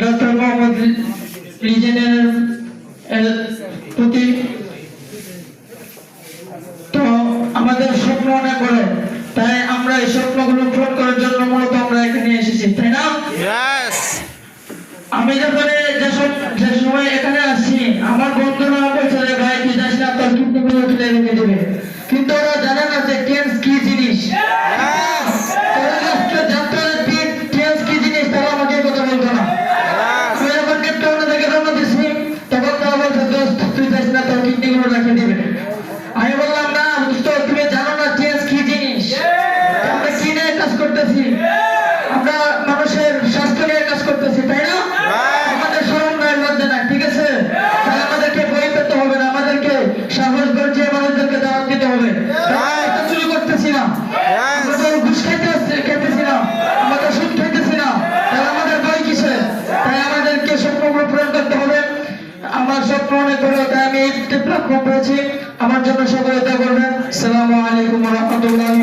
Doctor Mohammad লিজেনের প্রতি। তো আমাদের স্বপ্ন অনেক বড়, তাই আমরা এই স্বপ্নগুলো পূরণ করার জন্য মূলত আমরা এখানে এসেছি, তাই না? আমি যখন যে সময় এখানে আসছি, আমার বন্ধুরা বলছে যে ভাই তুই যাস না, তোর কিডনিগুলো তুলে রেখে দেবে, কিন্তু ওরা জানে না যে টেন্স কি জিনিস। আমি বললাম না তুমি জানো না টেন্স কি জিনিস, আমরা কি নিয়ে কাজ করতেছি, আমরা মানুষের স্বাস্থ্য নিয়ে কাজ করতেছি, তাই না? আমাদের শরম নাই, লজ্জা নাই, ঠিক আছে? তাহলে আমাদেরকে বই পেতে হবে না, আমাদেরকে সাহস করছে মানুষদেরকে দাওয়াত দিতে হবে। আমরা চুরি করতেছি না, আমরা তো ঘুষ খেতেছি না, আমরা তো সুদ খাইতেছি না, তাহলে আমাদের বই কিসে? তাই আমাদেরকে স্বপ্নগুলো পূরণ করতে হবে। আমার স্বপ্ন অনেক বড়, তাই আমি এই প্ল্যাটফর্ম পেয়েছি। আমার জন্য সকলে দোয়া করবেন। আসসালামু আলাইকুম ওয়া রাহমাতুল্লাহি